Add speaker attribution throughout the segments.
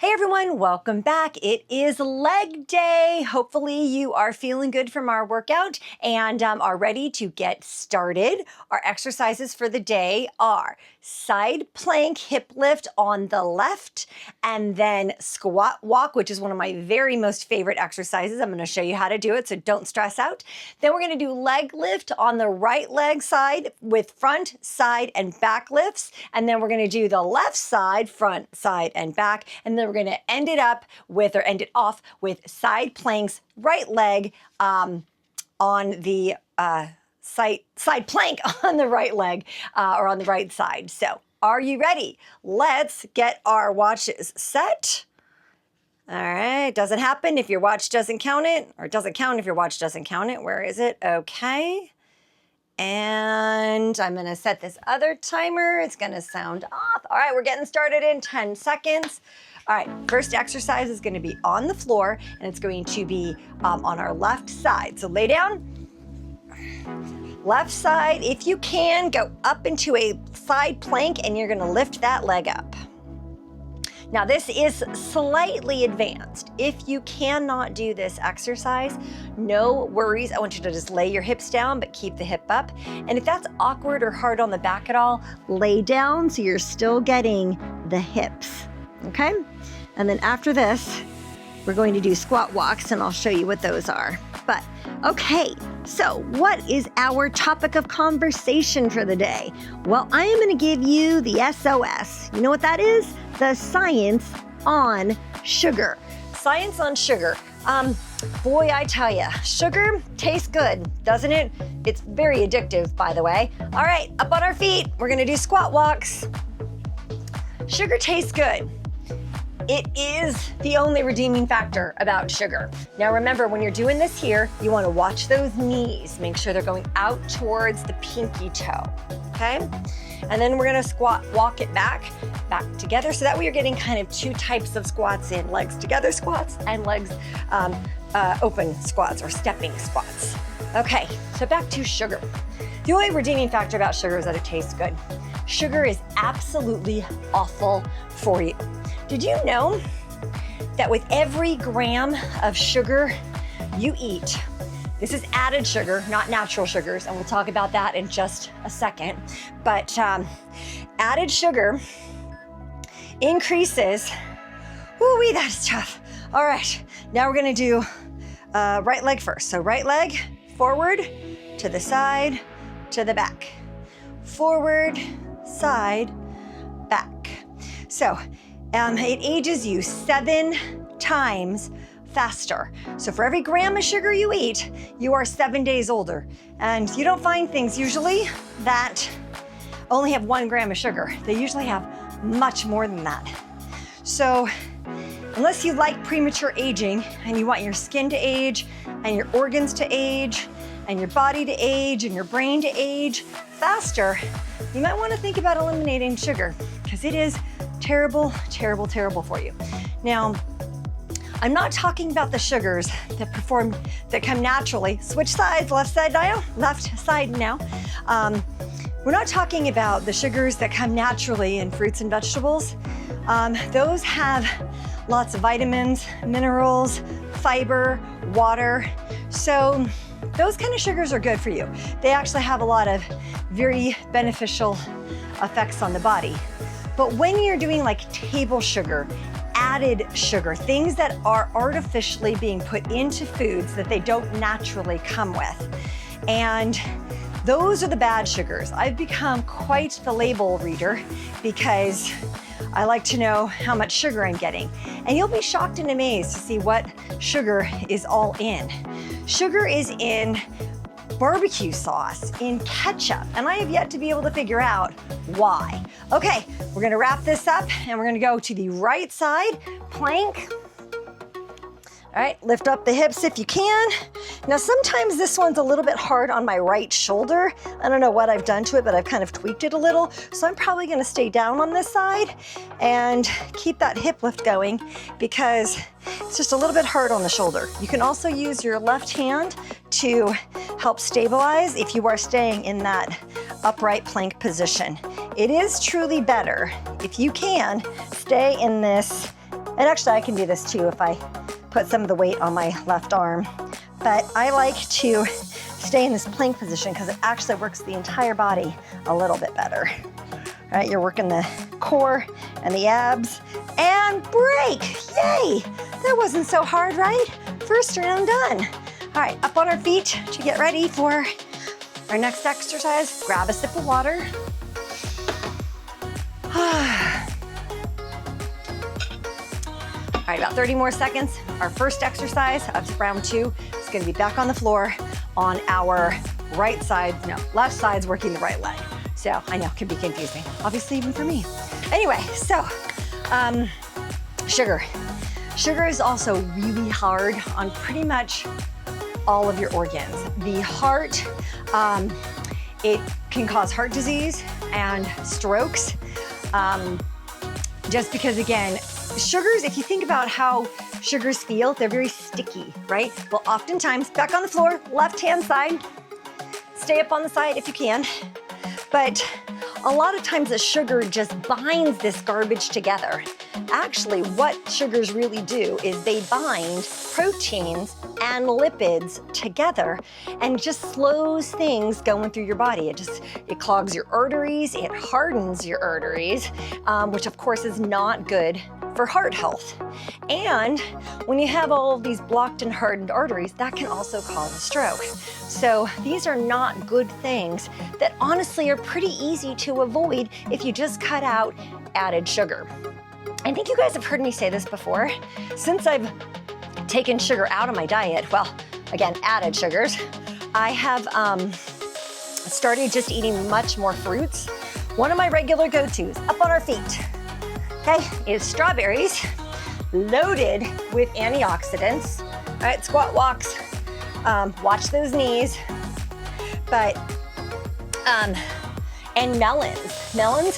Speaker 1: Hey everyone, welcome back. It is leg day. Hopefully you are feeling good from our workout and are ready to get started. Our exercises for the day are side plank hip lift on the left, and then squat walk, which is one of my very most favorite exercises. I'm going to show you how to do it, so don't stress out. Then we're going to do leg lift on the right leg side with front, side, and back lifts. And then we're going to do the left side, front, side, and back. And then we're going to end it off with side planks, right leg on the side plank on the right leg or on the right side. So are you ready? Let's get our watches set. All right, doesn't happen if your watch doesn't count it, or it doesn't count if your watch doesn't count it. Where is it? Okay. And I'm gonna set this other timer. It's gonna sound off. All right, we're getting started in 10 seconds. All right, first exercise is gonna be on the floor, and it's going to be on our left side. So lay down, left side. If you can, go up into a side plank, and you're gonna lift that leg up. Now this is slightly advanced. If you cannot do this exercise, no worries. I want you to just lay your hips down, but keep the hip up. And if that's awkward or hard on the back at all, lay down so you're still getting the hips, okay? And then after this, we're going to do squat walks, and I'll show you what those are. But okay, so what is our topic of conversation for the day? Well, I am gonna give you the SOS. You know what that is? The science on sugar. Science on sugar. Boy, I tell ya, sugar tastes good, doesn't it? It's very addictive, by the way. All right, up on our feet, we're gonna do squat walks. Sugar tastes good. It is the only redeeming factor about sugar. Now remember, when you're doing this here, you wanna watch those knees. Make sure they're going out towards the pinky toe, okay? And then we're gonna walk it back together. So that way you're getting kind of two types of squats in, legs together squats and legs open squats or stepping squats. Okay, so back to sugar. The only redeeming factor about sugar is that it tastes good. Sugar is absolutely awful for you. Did you know that with every gram of sugar you eat, this is added sugar, not natural sugars, and we'll talk about that in just a second, but added sugar increases, woo-wee, that's tough. All right, now we're gonna do right leg first. So right leg, forward, to the side, to the back. Forward, side, back. So it ages you 7 times faster. So for every gram of sugar you eat, you are 7 days older. And you don't find things usually that only have 1 gram of sugar. They usually have much more than that. So unless you like premature aging and you want your skin to age and your organs to age and your body to age and your brain to age faster, you might want to think about eliminating sugar, because it is terrible, terrible, terrible for you. Now, I'm not talking about the sugars that come naturally. Switch sides, left side now. We're not talking about the sugars that come naturally in fruits and vegetables. Those have lots of vitamins, minerals, fiber, water. So those kind of sugars are good for you. They actually have a lot of very beneficial effects on the body. But when you're doing like table sugar, added sugar, things that are artificially being put into foods that they don't naturally come with, and those are the bad sugars. I've become quite the label reader because I like to know how much sugar I'm getting. And you'll be shocked and amazed to see what sugar is all in. Sugar is in barbecue sauce, in ketchup, and I have yet to be able to figure out why. Okay, we're gonna wrap this up and we're gonna go to the right side, plank. All right, lift up the hips if you can. Now, sometimes this one's a little bit hard on my right shoulder. I don't know what I've done to it, but I've kind of tweaked it a little. So I'm probably gonna stay down on this side and keep that hip lift going because it's just a little bit hard on the shoulder. You can also use your left hand to help stabilize if you are staying in that upright plank position. It is truly better if you can stay in this And actually I can do this too if I put some of the weight on my left arm. But I like to stay in this plank position because it actually works the entire body a little bit better. All right, you're working the core and the abs, and break, yay! That wasn't so hard, right? First round done. All right, up on our feet to get ready for our next exercise. Grab a sip of water. All right, about 30 more seconds. Our first exercise of round 2 is gonna be back on the floor on our right side, no, left side's working the right leg. So I know, it can be confusing, obviously even for me. Anyway, so sugar. Sugar is also really hard on pretty much all of your organs. The heart, it can cause heart disease and strokes. Just because, again, sugars, if you think about how sugars feel, they're very sticky, right? Well, oftentimes, back on the floor, left-hand side, stay up on the side if you can. But a lot of times the sugar just binds this garbage together. Actually, what sugars really do is they bind proteins and lipids together and just slows things going through your body. It clogs your arteries, it hardens your arteries, which of course is not good for heart health. And when you have all of these blocked and hardened arteries, that can also cause a stroke. So these are not good things that honestly are pretty easy to avoid if you just cut out added sugar. I think you guys have heard me say this before. Since I've taken sugar out of my diet, well, again, added sugars, I have started just eating much more fruits. One of my regular go-tos, up on our feet, okay, is strawberries loaded with antioxidants. All right, squat walks, watch those knees, but, and melons. Melons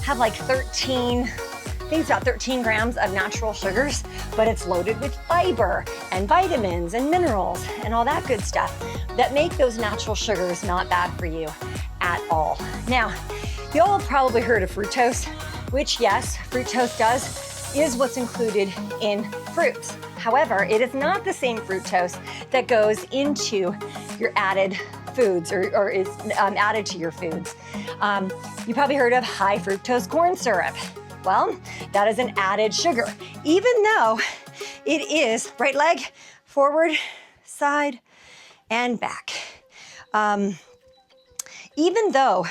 Speaker 1: have like 13, I think it's about 13 grams of natural sugars, but it's loaded with fiber and vitamins and minerals and all that good stuff that make those natural sugars not bad for you at all. Now, you all have probably heard of fructose, which yes, fructose is what's included in fruits. However, it is not the same fructose that goes into your added foods or is added to your foods. You probably heard of high fructose corn syrup. Well, that is an added sugar, even though it is right leg, forward, side, and back. Even though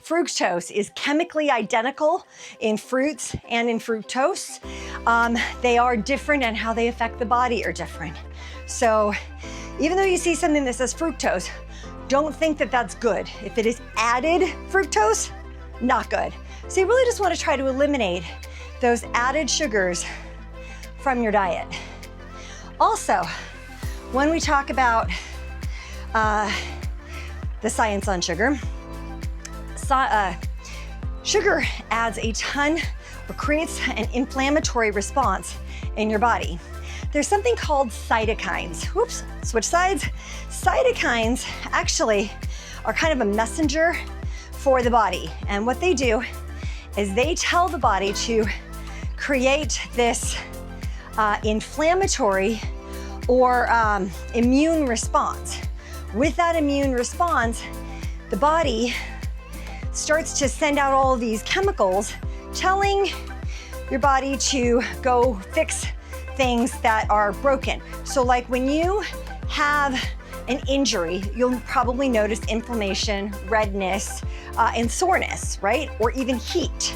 Speaker 1: fructose is chemically identical in fruits and in fructose, they are different and how they affect the body are different. So even though you see something that says fructose, don't think that that's good. If it is added fructose, not good. So you really just want to try to eliminate those added sugars from your diet. Also, when we talk about the science on sugar, sugar adds a ton or creates an inflammatory response in your body. There's something called cytokines. Oops, switch sides. Cytokines actually are kind of a messenger for the body. And what they do is they tell the body to create this inflammatory or immune response. With that immune response, the body starts to send out all of these chemicals telling your body to go fix things that are broken. So like when you have an injury, you'll probably notice inflammation, redness, and soreness, right? Or even heat.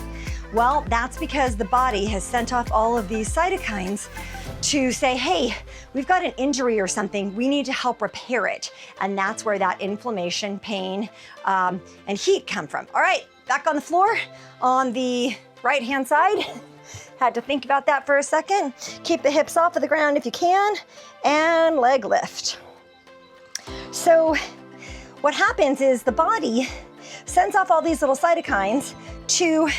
Speaker 1: Well, that's because the body has sent off all of these cytokines to say, hey, we've got an injury or something, we need to help repair it. And that's where that inflammation, pain, and heat come from. All right, back on the floor on the right-hand side. Had to think about that for a second. Keep the hips off of the ground if you can, and leg lift. So what happens is the body sends off all these little cytokines to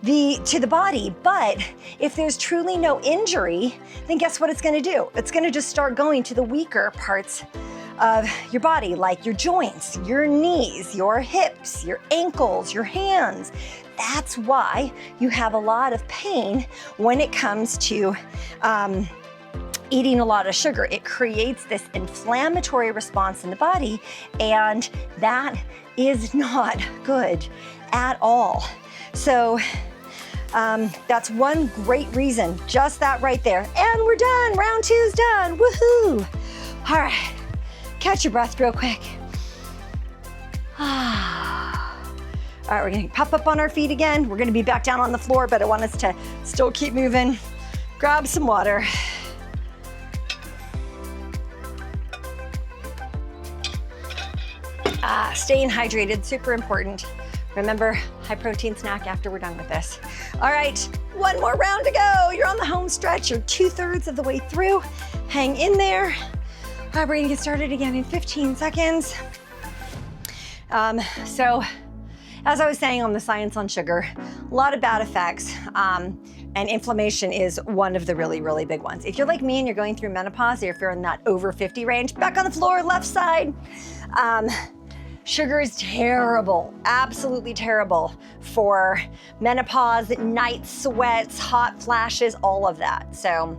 Speaker 1: the body, but if there's truly no injury, then guess what it's gonna do? It's gonna just start going to the weaker parts of your body, like your joints, your knees, your hips, your ankles, your hands. that's why you have a lot of pain when it comes to eating a lot of sugar. It creates this inflammatory response in the body, and that is not good at all. So that's one great reason, just that right there. And we're done, round 2's done, woohoo. All right, catch your breath real quick. All right, we're gonna pop up on our feet again. We're gonna be back down on the floor, but I want us to still keep moving. Grab some water. Staying hydrated, super important. Remember, high protein snack after we're done with this. All right, one more round to go. You're on the home stretch. You're 2/3 of the way through. Hang in there. All right, we're gonna get started again in 15 seconds. So, as I was saying on the science on sugar, a lot of bad effects, and inflammation is one of the really, really big ones. If you're like me and you're going through menopause, or if you're in that over 50 range, back on the floor, left side. Sugar is terrible, absolutely terrible for menopause, night sweats, hot flashes, all of that. So,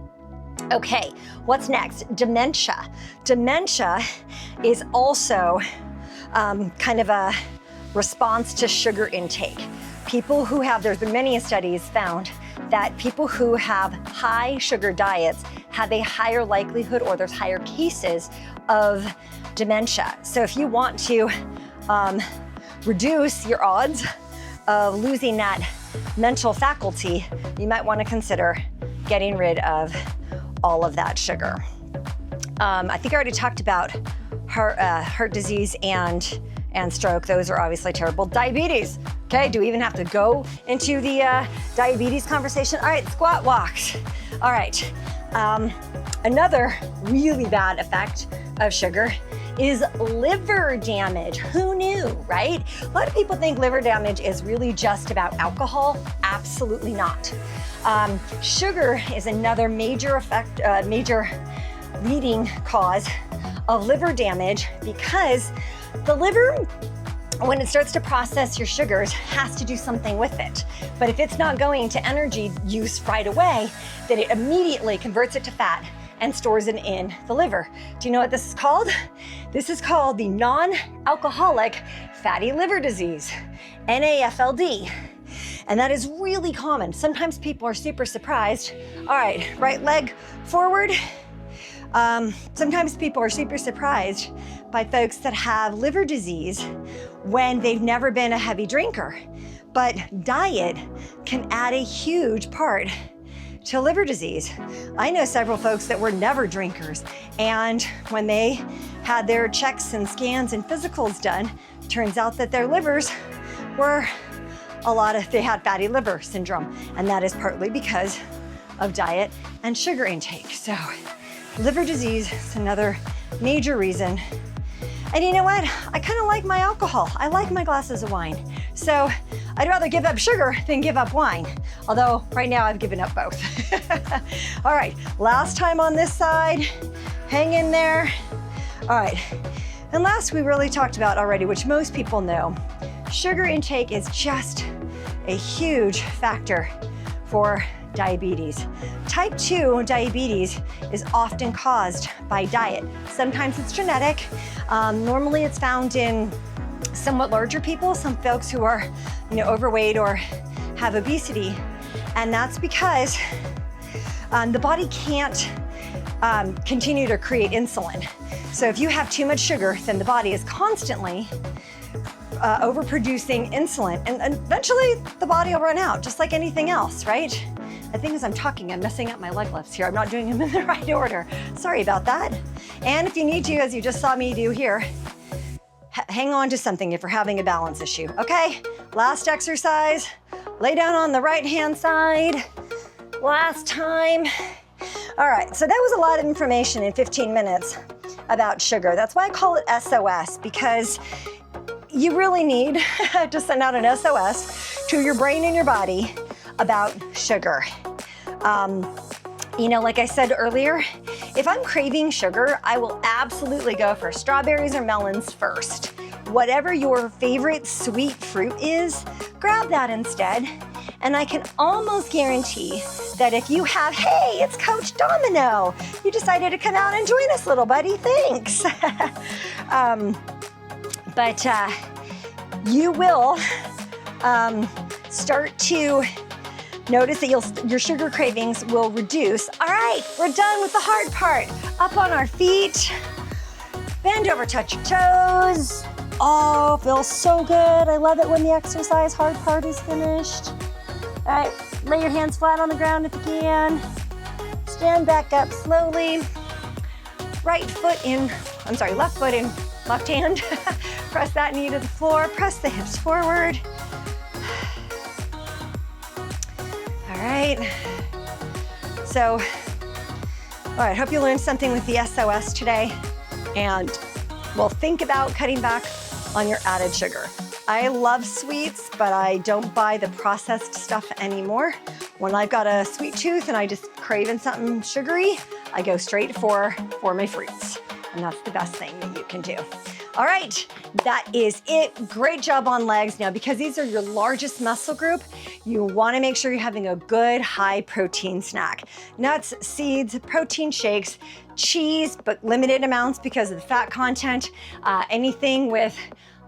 Speaker 1: okay, what's next? Dementia. Dementia is also kind of a response to sugar intake. People who have, there's been many studies found that people who have high sugar diets have a higher likelihood, or there's higher cases of dementia. So if you want to reduce your odds of losing that mental faculty, you might want to consider getting rid of all of that sugar. I think I already talked about heart disease and stroke. Those are obviously terrible. Diabetes. Okay, do we even have to go into the diabetes conversation? All right, squat walks. All right, another really bad effect of sugar is liver damage. Who knew, right? A lot of people think liver damage is really just about alcohol. Absolutely not. Sugar is another major leading cause of liver damage, because the liver, when it starts to process your sugars, has to do something with it. But if it's not going to energy use right away, then it immediately converts it to fat and stores it in the liver. Do you know what this is called? This is called the non-alcoholic fatty liver disease, NAFLD. And that is really common. Sometimes people are super surprised. All right, right leg forward. Sometimes people are super surprised by folks that have liver disease when they've never been a heavy drinker. But diet can add a huge part to liver disease. I know several folks that were never drinkers, and when they had their checks and scans and physicals done, turns out that their livers were they had fatty liver syndrome, and that is partly because of diet and sugar intake. So liver disease is another major reason. And you know what? I kind of like my alcohol. I like my glasses of wine. So I'd rather give up sugar than give up wine. Although right now I've given up both. All right, last time on this side. Hang in there. All right, and last we really talked about already, which most people know, sugar intake is just a huge factor for diabetes. Type 2 diabetes is often caused by diet. Sometimes it's genetic. Normally it's found in somewhat larger people, some folks who are, overweight or have obesity. And that's because the body can't continue to create insulin. So if you have too much sugar, then the body is constantly overproducing insulin, and eventually the body will run out, just like anything else, right? The thing is, I'm messing up my leg lifts here. I'm not doing them in the right order. Sorry about that. And if you need to, as you just saw me do here, hang on to something if you're having a balance issue, okay? Last exercise, lay down on the right-hand side. Last time. All right, so that was a lot of information in 15 minutes about sugar. That's why I call it SOS, because you really need to send out an SOS to your brain and your body about sugar. Like I said earlier, if I'm craving sugar, I will absolutely go for strawberries or melons first. Whatever your favorite sweet fruit is, grab that instead. And I can almost guarantee that if you have, hey, it's Coach Domino, you decided to come out and join us, little buddy, thanks. But you will start to notice that your sugar cravings will reduce. All right, we're done with the hard part. Up on our feet, bend over, touch your toes. Oh, feels so good. I love it when the exercise hard part is finished. All right, lay your hands flat on the ground if you can. Stand back up slowly. Left foot in, left hand. Press that knee to the floor, press the hips forward. All right. So, all right, hope you learned something with the SOS today. And we'll think about cutting back on your added sugar. I love sweets, but I don't buy the processed stuff anymore. When I've got a sweet tooth and I just craving something sugary, I go straight for my fruits. And that's the best thing that you can do. All right, that is it. Great job on legs. Now, because these are your largest muscle group, you wanna make sure you're having a good high protein snack. Nuts, seeds, protein shakes, cheese, but limited amounts because of the fat content. Anything with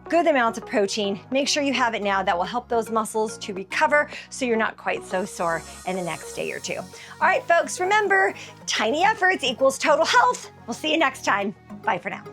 Speaker 1: good amounts of protein, make sure you have it now. That will help those muscles to recover so you're not quite so sore in the next day or two. All right, folks, remember, tiny efforts equals total health. We'll see you next time. Bye for now.